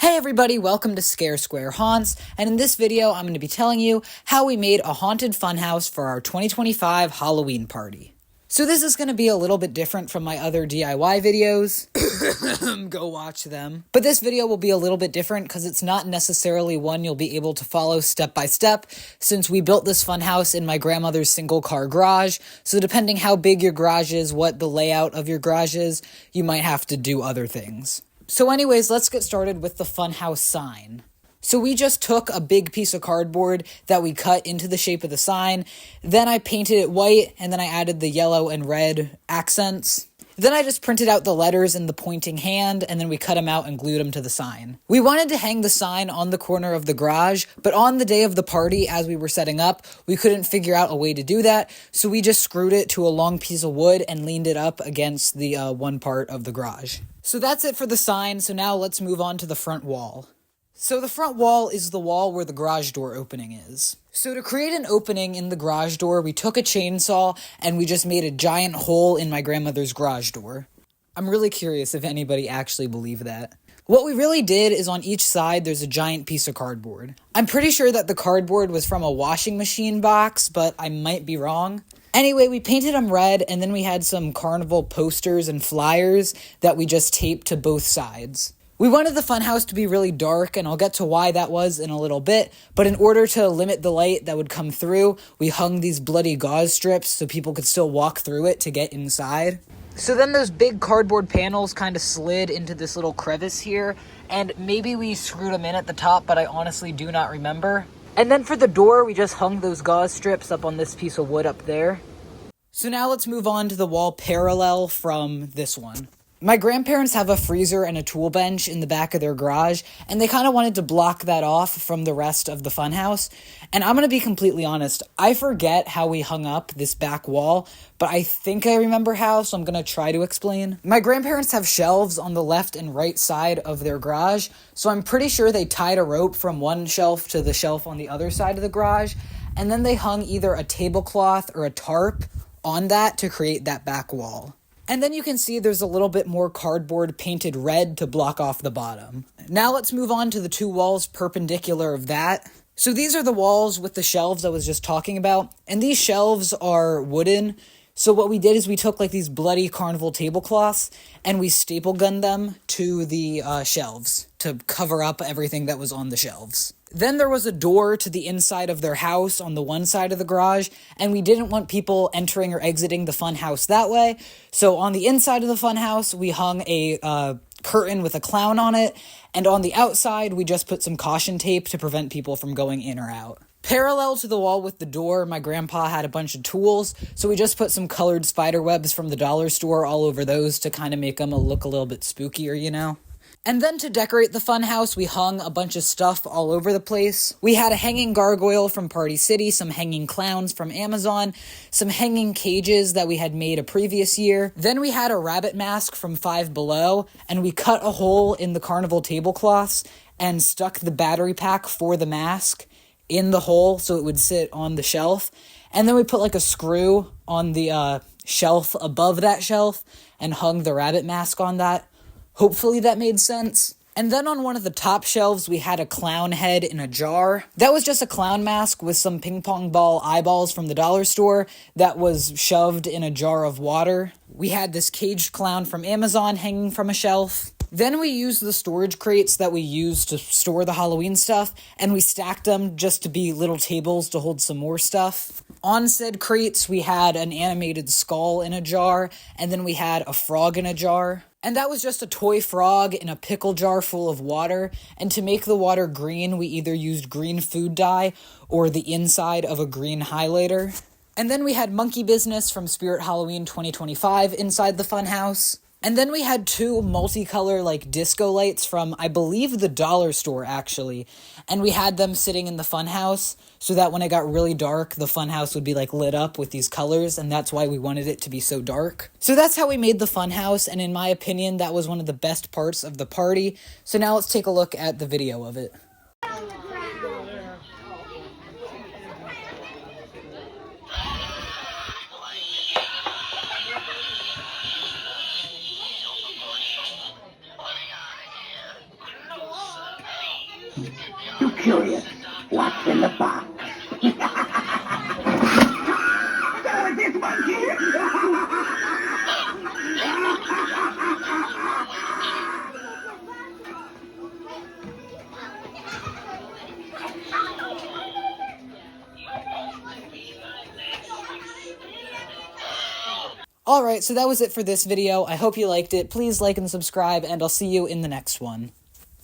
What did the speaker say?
Hey everybody, welcome to Scare Square Haunts, and in this video I'm going to be telling you how we made a haunted funhouse for our 2025 Halloween party. So this is going to be a little bit different from my other DIY videos. Go watch them. But this video will be a little bit different because it's not necessarily one you'll be able to follow step by step, since we built this funhouse in my grandmother's single-car garage, so depending how big your garage is, what the layout of your garage is, you might have to do other things. So anyways, let's get started with the funhouse sign. So we just took a big piece of cardboard that we cut into the shape of the sign, then I painted it white, and then I added the yellow and red accents. Then I just printed out the letters in the pointing hand, and then we cut them out and glued them to the sign. We wanted to hang the sign on the corner of the garage, but on the day of the party, as we were setting up, we couldn't figure out a way to do that, so we just screwed it to a long piece of wood and leaned it up against the one part of the garage. So that's it for the sign, so now let's move on to the front wall. So the front wall is the wall where the garage door opening is. So to create an opening in the garage door, we took a chainsaw and we just made a giant hole in my grandmother's garage door. I'm really curious if anybody actually believed that. What we really did is on each side there's a giant piece of cardboard. I'm pretty sure that the cardboard was from a washing machine box, but I might be wrong. Anyway, we painted them red, and then we had some carnival posters and flyers that we just taped to both sides. We wanted the funhouse to be really dark, and I'll get to why that was in a little bit, but in order to limit the light that would come through, we hung these bloody gauze strips so people could still walk through it to get inside. So then those big cardboard panels kind of slid into this little crevice here, and maybe we screwed them in at the top, but I honestly do not remember. And then for the door, we just hung those gauze strips up on this piece of wood up there. So now let's move on to the wall parallel from this one. My grandparents have a freezer and a tool bench in the back of their garage, and they kind of wanted to block that off from the rest of the funhouse. And I'm going to be completely honest, I forget how we hung up this back wall, but I think I remember how, so I'm going to try to explain. My grandparents have shelves on the left and right side of their garage, so I'm pretty sure they tied a rope from one shelf to the shelf on the other side of the garage, and then they hung either a tablecloth or a tarp on that to create that back wall. And then you can see there's a little bit more cardboard painted red to block off the bottom. Now let's move on to the two walls perpendicular of that. So these are the walls with the shelves I was just talking about, and these shelves are wooden. So what we did is we took like these bloody carnival tablecloths and we staple gunned them to the shelves to cover up everything that was on the shelves. Then there was a door to the inside of their house on the one side of the garage, and we didn't want people entering or exiting the fun house that way. So on the inside of the fun house, we hung a curtain with a clown on it, and on the outside, we just put some caution tape to prevent people from going in or out. Parallel to the wall with the door, my grandpa had a bunch of tools, so we just put some colored spider webs from the dollar store all over those to kind of make them look a little bit spookier, you know? And then to decorate the funhouse, we hung a bunch of stuff all over the place. We had a hanging gargoyle from Party City, some hanging clowns from Amazon, some hanging cages that we had made a previous year. Then we had a rabbit mask from Five Below, and we cut a hole in the carnival tablecloths and stuck the battery pack for the mask in the hole so it would sit on the shelf. And then we put like a screw on the shelf above that shelf and hung the rabbit mask on that. Hopefully that made sense. And then on one of the top shelves, we had a clown head in a jar. That was just a clown mask with some ping pong ball eyeballs from the dollar store that was shoved in a jar of water. We had this caged clown from Amazon hanging from a shelf. Then we used the storage crates that we used to store the Halloween stuff, and we stacked them just to be little tables to hold some more stuff. On said crates, we had an animated skull in a jar, and then we had a frog in a jar. And that was just a toy frog in a pickle jar full of water, and to make the water green, we either used green food dye or the inside of a green highlighter. And then we had Monkey Business from Spirit Halloween 2025 inside the funhouse. And then we had two multicolor like disco lights from, I believe, the dollar store actually. And we had them sitting in the funhouse so that when it got really dark, the funhouse would be like lit up with these colors, and that's why we wanted it to be so dark. So that's how we made the funhouse, and in my opinion, that was one of the best parts of the party. So now let's take a look at the video of it. You curious? What's in the box? So is this monkey? Alright, so that was it for this video. I hope you liked it. Please like and subscribe, and I'll see you in the next one.